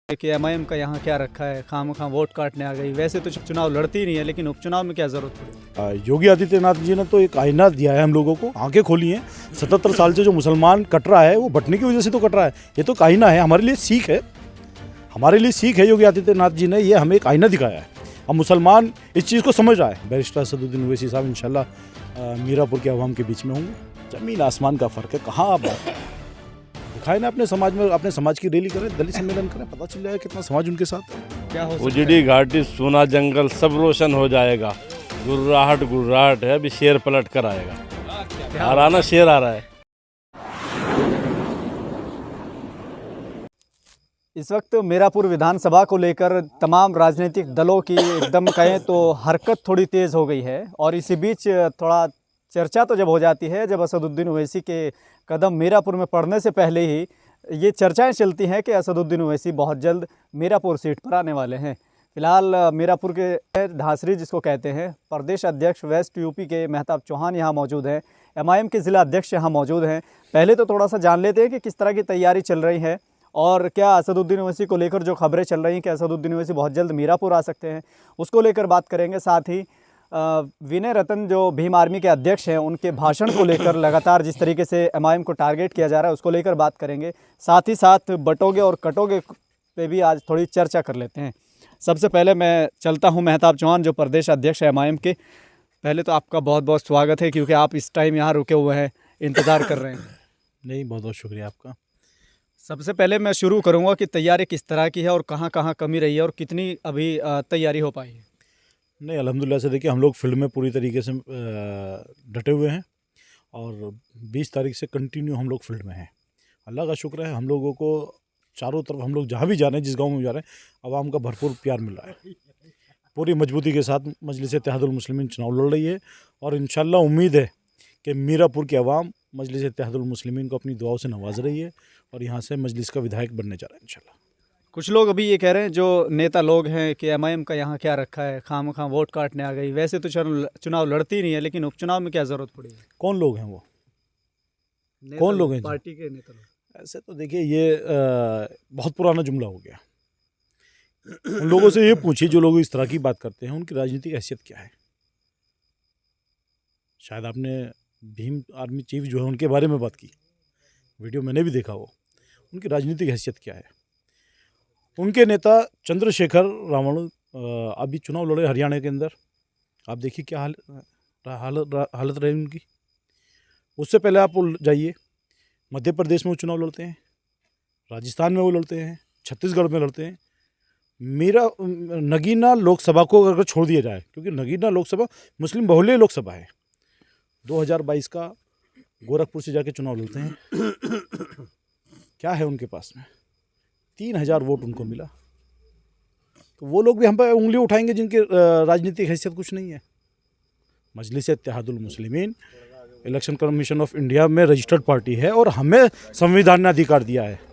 कि एमआईएम का यहाँ क्या रखा है, खामखा वोट काटने आ गई। वैसे तो चुनाव लड़ती ही नहीं है, लेकिन उपचुनाव में क्या जरूरत पड़ी। योगी आदित्यनाथ जी ने तो एक आईना दिया है हम लोगों को, आंखें खोली हैं। 77 साल से जो मुसलमान कट रहा है वो बंटने की वजह से तो कट रहा है। ये तो एक आईना है, हमारे लिए सीख है, हमारे लिए सीख है। योगी आदित्यनाथ जी ने ये हमें एक आईना दिखाया है। अब मुसलमान इस चीज़ को समझ रहा है। बैरिस्टर असदुद्दीन ओवैसी साहब इंशाल्लाह मीरापुर के अवाम के बीच में होंगे। ज़मीन आसमान का फ़र्क है। कहाँ आप दिखाए ना अपने समाज में, अपने समाज की रैली करें, दलित सम्मेलन करें, पता चल जाएगा कितना समाज उनके साथ है। क्या हो उजड़ी घाटी सोना जंगल सब रोशन हो जाएगा। गुर्राहट है, अभी शेर पलट कर आएगा। आ रहा ना, शेर आ रहा है। इस वक्त मीरापुर विधानसभा को लेकर तमाम राजनीतिक दलों की एकदम कहें तो हरकत थोड़ी तेज़ हो गई है। और इसी बीच थोड़ा चर्चा तो जब हो जाती है, जब असदुद्दीन ओवैसी के कदम मीरापुर में पड़ने से पहले ही ये चर्चाएं चलती हैं कि असदुद्दीन ओवैसी बहुत जल्द मीरापुर सीट पर आने वाले हैं। फिलहाल मीरापुर के ढासरी जिसको कहते हैं, प्रदेश अध्यक्ष वेस्ट यूपी के मेहताब चौहान यहाँ मौजूद हैं। एमआईएम के ज़िला अध्यक्ष यहाँ मौजूद हैं। पहले तो थोड़ा सा जान लेते हैं कि किस तरह की तैयारी चल रही है और क्या असदुद्दीन ओवैसी को लेकर जो खबरें चल रही हैं कि असदुद्दीन ओवैसी बहुत जल्द मीरापुर आ सकते हैं, उसको लेकर बात करेंगे। साथ ही विनय रतन जो भीम आर्मी के अध्यक्ष हैं, उनके भाषण को लेकर लगातार जिस तरीके से एमआईएम को टारगेट किया जा रहा है उसको लेकर बात करेंगे। साथ ही साथ बटोगे और कटोगे पे भी आज थोड़ी चर्चा कर लेते हैं। सबसे पहले मैं चलता हूं मेहताब चौहान जो प्रदेश अध्यक्ष है एमआईएम के। पहले तो आपका बहुत बहुत स्वागत है, क्योंकि आप इस टाइम यहाँ रुके हुए हैं, इंतज़ार कर रहे हैं। नहीं, बहुत बहुत शुक्रिया आपका। सबसे पहले मैं शुरू करूँगा कि तैयारी किस तरह की है और कहाँ कहाँ कमी रही है और कितनी अभी तैयारी हो पाई है। नहीं, अल्हम्दुलिल्लाह से देखिए हम लोग फील्ड में पूरी तरीके से डटे हुए हैं और 20 तारीख से कंटिन्यू हम लोग फील्ड में हैं। अल्लाह का शुक्र है, हम लोगों को चारों तरफ हम लोग जहाँ भी जा रहे हैं, जिस गांव में जा रहे हैं, आवाम का भरपूर प्यार मिल रहा है। पूरी मजबूती के साथ मजलिस इत्तेहादुल मुस्लिमीन चुनाव लड़ रही है और इंशाल्लाह उम्मीद है कि मीरापुर की आवाम मजलिस इत्तेहादुल मुस्लिमीन को अपनी दुआओं से नवाज रही है और यहाँ से मजलिस का विधायक बनने जा रहा है इंशाल्लाह। कुछ लोग अभी ये कह रहे हैं, जो नेता लोग हैं, कि एमआईएम का यहाँ क्या रखा है, खामखा वोट काटने आ गई। वैसे तो चुनाव लड़ती ही नहीं है, लेकिन उपचुनाव में क्या ज़रूरत पड़ी है। कौन लोग हैं वो? कौन लोग हैं? पार्टी के नेता लोग। ऐसे तो देखिए ये बहुत पुराना जुमला हो गया। उन लोगों से ये पूछिए जो लोग इस तरह की बात करते हैं, उनकी राजनीतिक हैसियत क्या है। शायद आपने भीम आर्मी चीफ जो है उनके बारे में बात की, वीडियो मैंने भी देखा। वो उनकी राजनीतिक हैसियत क्या है। उनके नेता चंद्रशेखर रावण अभी चुनाव लड़े हरियाणा के अंदर, आप देखिए क्या हालत रही उनकी। उससे पहले आप जाइए, मध्य प्रदेश में वो चुनाव लड़ते हैं, राजस्थान में वो लड़ते हैं, छत्तीसगढ़ में लड़ते हैं। मेरा नगीना लोकसभा को अगर छोड़ दिया जाए, क्योंकि नगीना लोकसभा मुस्लिम बहुल्य लोकसभा है, 2022 का गोरखपुर से जाके चुनाव लड़ते हैं। क्या है उनके पास में? 3000 वोट उनको मिला। तो वो लोग भी हम पर उंगली उठाएंगे जिनकी राजनीतिक हैसियत कुछ नहीं है। मजलिस Ittehadul Muslimeen election commission of India में रजिस्टर्ड पार्टी है और हमें संविधान ने अधिकार दिया है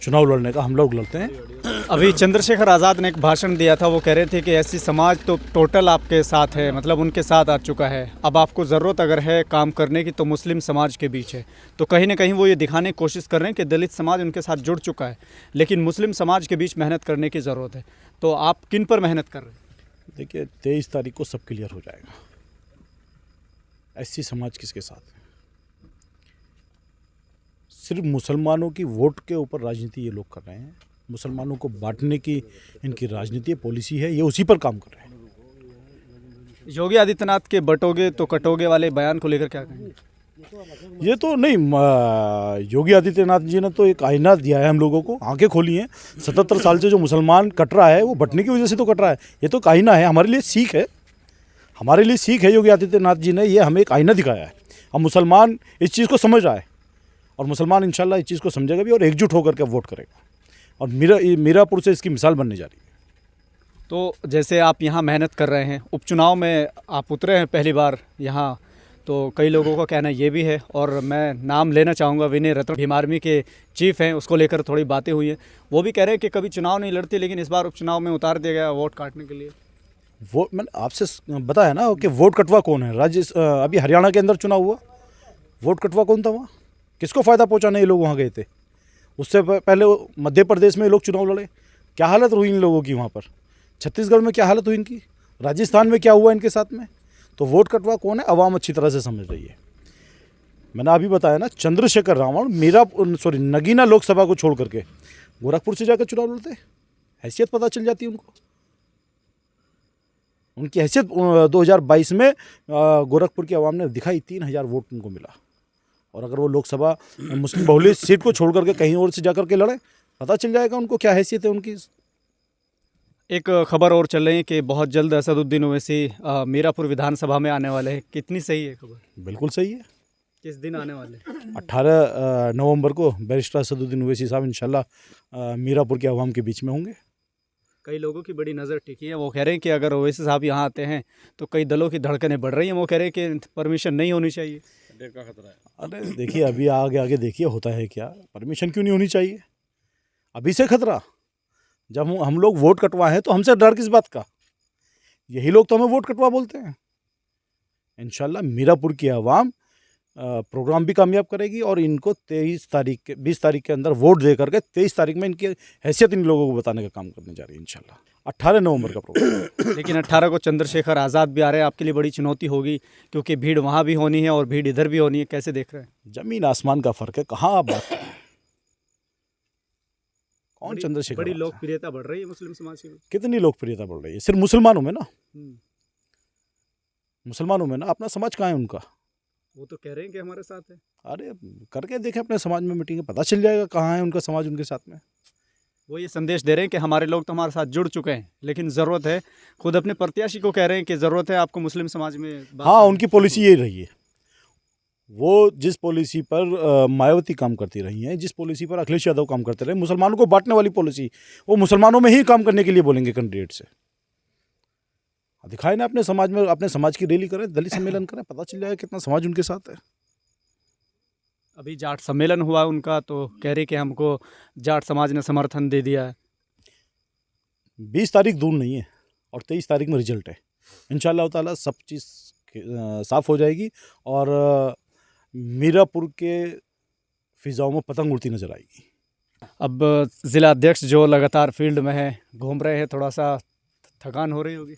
चुनाव लड़ने का। हम लोग लड़ते हैं। अभी चंद्रशेखर आज़ाद ने एक भाषण दिया था, वो कह रहे थे कि एससी समाज तो टोटल आपके साथ है, मतलब उनके साथ आ चुका है। अब आपको ज़रूरत अगर है काम करने की तो मुस्लिम समाज के बीच है। तो कहीं ना कहीं वो ये दिखाने की कोशिश कर रहे हैं कि दलित समाज उनके साथ जुड़ चुका है, लेकिन मुस्लिम समाज के बीच मेहनत करने की ज़रूरत है। तो आप किन पर मेहनत कर रहे हैं? देखिए 23 तारीख को सब क्लियर हो जाएगा। एससी समाज किसके साथ है। सिर्फ मुसलमानों की वोट के ऊपर राजनीति ये लोग कर रहे हैं। मुसलमानों को बांटने की इनकी राजनीति पॉलिसी है, ये उसी पर काम कर रहे हैं। योगी आदित्यनाथ के बटोगे तो कटोगे वाले बयान को लेकर क्या कहेंगे? ये तो नहीं, योगी आदित्यनाथ जी ने तो एक आईना दिया है हम लोगों को, आंखें खोली हैं। 77 साल से जो मुसलमान कट रहा है वो बंटने की वजह से तो कट रहा है। ये तो एक आईना है, हमारे लिए सीख है, हमारे लिए सीख है। योगी आदित्यनाथ जी ने ये हमें एक आईना दिखाया है। अब मुसलमान इस चीज़ को समझ रहा है और मुसलमान इंशाल्लाह इस चीज़ को समझेगा भी और एकजुट होकर के वोट करेगा और मीरापुर से इसकी मिसाल बनने जा रही है। तो जैसे आप यहाँ मेहनत कर रहे हैं, उपचुनाव में आप उतरे हैं पहली बार यहाँ, तो कई लोगों का कहना ये भी है, और मैं नाम लेना चाहूँगा, विनय रतन भीम आर्मी के चीफ हैं, उसको लेकर थोड़ी बातें हुई हैं। वो भी कह रहे हैं कि कभी चुनाव नहीं लड़ती, लेकिन इस बार उपचुनाव में उतार दिया गया वोट काटने के लिए। वो मैंने आपसे बताया ना कि वोट कटवा कौन है। अभी हरियाणा के अंदर चुनाव हुआ, वोट कटवा कौन था वहाँ? किसको फ़ायदा पहुँचाने ये लोग वहाँ गए थे? उससे पहले मध्य प्रदेश में लोग चुनाव लड़े, क्या हालत हुई इन लोगों की वहाँ पर। छत्तीसगढ़ में क्या हालत हुई इनकी, राजस्थान में क्या हुआ इनके साथ में। तो वोट कटवा कौन है, अवाम अच्छी तरह से समझ रही है। मैंने अभी बताया ना, चंद्रशेखर रावण नगीना लोकसभा को छोड़ करके गोरखपुर से जाकर चुनाव लड़ते, हैसियत पता चल जाती है उनको। उनकी हैसियत 2022 में गोरखपुर की आवाम ने दिखाई, 3000 वोट उनको मिला। और अगर वो लोकसभा मुस्लिम बहुल्य सीट को छोड़ करके कहीं और से जाकर के लड़े, पता चल जाएगा उनको क्या हैसियत है उनकी। एक खबर और चल रही है कि बहुत जल्द असदुद्दीन ओवैसी मीरापुर विधानसभा में आने वाले हैं, कितनी सही है खबर? बिल्कुल सही है। किस दिन आने वाले? 18 नवंबर को बैरिस्टर असदुद्दीन ओवैसी साहब इंशाल्लाह मीरापुर के आवाम के बीच में होंगे। कई लोगों की बड़ी नज़र टिकी है, वो कह रहे हैं कि अगर ओवैसी साहब यहाँ आते हैं तो कई दलों की धड़कनें बढ़ रही हैं। वो कह रहे हैं कि परमिशन नहीं होनी चाहिए। का खतरा है। अरे देखिए, अभी आगे आगे देखिए होता है क्या, परमिशन क्यों नहीं होनी चाहिए। अभी से खतरा, जब हम लोग वोट कटवाए हैं तो हमसे डर किस बात का। यही लोग तो हमें वोट कटवा बोलते हैं। इंशाल्लाह मीरापुर की आवाम प्रोग्राम भी कामयाब करेगी और इनको 20 तारीख के अंदर वोट दे करके 23 तारीख में इनकी हैसियत इन लोगों को बताने का काम करने जा रही है इंशाल्लाह। 18 नवंबर का प्रोग्राम। लेकिन 18 को चंद्रशेखर आज़ाद भी आ रहे हैं, आपके लिए बड़ी चुनौती होगी क्योंकि भीड़ वहाँ भी होनी है और भीड़ इधर भी होनी है। कैसे देख रहे हैं? जमीन आसमान का फर्क है। कहाँ आप बात करें, कौन चंद्रशेखर? बड़ी लोकप्रियता बढ़ रही है मुस्लिम समाज की। कितनी लोकप्रियता बढ़ रही है, सिर्फ मुसलमानों में ना, मुसलमानों में ना। अपना समाज कहाँ है उनका? वो तो कह रहे हैं कि हमारे साथ है। अरे करके देखें अपने समाज में मीटिंग, पता चल जाएगा कहाँ है उनका समाज उनके साथ में। वो ये संदेश दे रहे हैं कि हमारे लोग तो हमारे साथ जुड़ चुके हैं, लेकिन ज़रूरत है, खुद अपने प्रत्याशी को कह रहे हैं कि ज़रूरत है आपको मुस्लिम समाज में बात हाँ, करने उनकी की। पॉलिसी यही रही है। वो जिस पॉलिसी पर मायावती काम करती रही हैं, जिस पॉलिसी पर अखिलेश यादव काम करते रहे, मुसलमानों को बांटने वाली पॉलिसी, वो मुसलमानों में ही काम करने के लिए बोलेंगे कैंडिडेट से। दिखाए ना अपने समाज में, अपने समाज की रैली करें, दलित सम्मेलन करें, पता चल जाएगा कितना समाज उनके साथ है। अभी जाट सम्मेलन हुआ उनका, तो कह रहे कि हमको जाट समाज ने समर्थन दे दिया है। 20 तारीख दूर नहीं है और 23 तारीख में रिजल्ट है। इंशाअल्लाह ताला सब चीज़ साफ़ हो जाएगी और मीरापुर के फिजाओं में पतंग उड़ती नजर आएगी। अब ज़िला अध्यक्ष जो लगातार फील्ड में है, घूम रहे हैं, थोड़ा सा थकान हो रही होगी?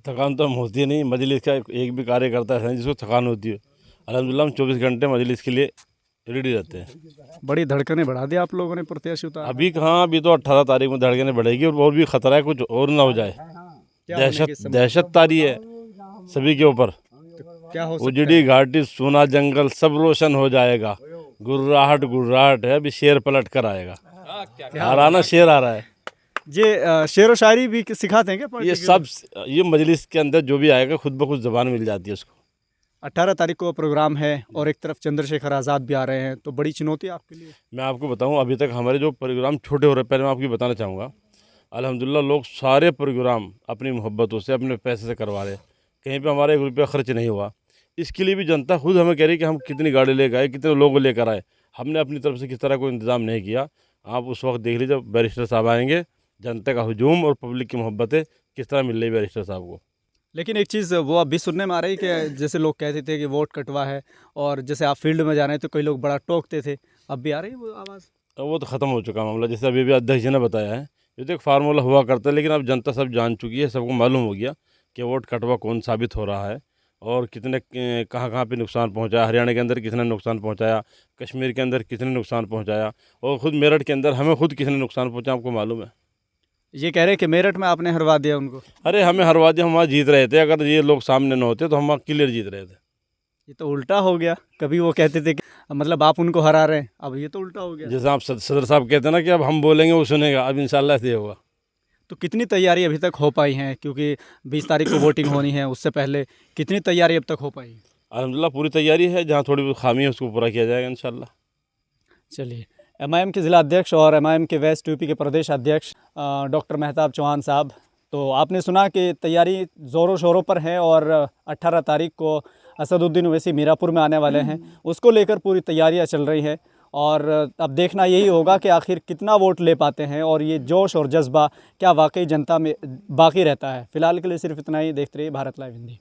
थकान तो हम होती नहीं, मजलिस का एक भी कार्यकर्ता है जिसको थकान होती है। अल्हम्दुलिल्लाह हम 24 घंटे मजलिस के लिए रेडी रहते हैं। बड़ी धड़कनें बढ़ा दी आप लोगों ने प्रत्याशी उतार। अभी कहाँ, अभी तो 18 तारीख में धड़कनें बढ़ेगी और भी खतरा है कुछ और ना हो जाए। दहशत तारी है सभी के ऊपर। क्या हो उजड़ी घाटी सोना जंगल सब रोशन हो जाएगा। गुर्राहट है, अभी शेर पलट कर आएगा। हराना शेर आ रहा है। ये शेर व शायरी भी सिखाते हैं क्या पार्टी ये के सब, ये मजलिस के अंदर जो भी आएगा खुद ब खुद ज़बान मिल जाती है उसको। 18 तारीख को प्रोग्राम है और एक तरफ चंद्रशेखर आज़ाद भी आ रहे हैं, तो बड़ी चुनौती आपके लिए। मैं आपको बताऊं, अभी तक हमारे जो प्रोग्राम छोटे हो रहे हैं, पहले मैं आपको बताना चाहूँगा, अल्हम्दुलिल्लाह लोग सारे प्रोग्राम अपनी मोहब्बतों से, अपने पैसे से करवा रहे हैं। कहीं पे हमारा 1 रुपया खर्च नहीं हुआ। इसके लिए भी जनता खुद हमें कह रही है कि हम कितनी गाड़ी लेकर आए, कितने लोग लेकर आए। हमने अपनी तरफ से किस तरह कोई इंतज़ाम नहीं किया। आप उस वक्त देख लीजिए, जब बैरिस्टर साहब आएंगे, जनता का हुजूम और पब्लिक की मोहब्बतें किस तरह मिल रही बैरिस्टर साहब को। लेकिन एक चीज़ वो अभी सुनने में आ रही है कि जैसे लोग कहते थे कि वोट कटवा है, और जैसे आप फील्ड में जा रहे हैं तो कई लोग बड़ा टोकते थे, अब भी आ रही है वो आवाज़? वो तो ख़त्म हो चुका मामला। जैसे अभी अध्यक्ष जी ने बताया है, ये तो एक फार्मूला हुआ करता है, लेकिन अब जनता सब जान चुकी है, सबको मालूम हो गया कि वोट कटवा कौन साबित हो रहा है और कितने कहाँ पे नुकसान पहुंचाया। हरियाणा के अंदर किसने नुकसान पहुंचाया, कश्मीर के अंदर किसने नुकसान पहुंचाया, और ख़ुद मेरठ के अंदर हमें खुद किसने नुकसान पहुंचाया, आपको मालूम है। ये कह रहे हैं कि मेरठ में आपने हरवा दिया उनको। अरे हमें हरवा दिया, हम वहाँ जीत रहे थे। अगर ये लोग सामने न होते तो हम वहाँ क्लियर जीत रहे थे। ये तो उल्टा हो गया। कभी वो कहते थे कि मतलब आप उनको हरा रहे हैं, अब ये तो उल्टा हो गया। जैसे आप सदर साहब कहते हैं ना कि अब हम बोलेंगे वो सुनेगा, अब इंशाल्लाह से होगा। तो कितनी तैयारी अभी तक हो पाई हैं, क्योंकि 20 तारीख को वोटिंग होनी है, उससे पहले कितनी तैयारी अब तक हो पाई है? अल्हम्दुलिल्लाह पूरी तैयारी है, जहाँ थोड़ी बहुत खामी है उसको पूरा किया जाएगा इंशाल्लाह। चलिए, एमआईएम के ज़िला अध्यक्ष और एमआईएम के वेस्ट यूपी के प्रदेश अध्यक्ष डॉक्टर मेहताब चौहान साहब, तो आपने सुना कि तैयारी ज़ोरों शोरों पर है और 18 तारीख को असदुद्दीन ओवैसी मीरापुर में आने वाले हैं, उसको लेकर पूरी तैयारियां चल रही हैं। और अब देखना यही होगा कि आखिर कितना वोट ले पाते हैं और ये जोश और जज्बा क्या वाकई जनता में बाकी रहता है। फ़िलहाल के लिए सिर्फ इतना ही। देखते रहिए भारत लाइव हिंदी।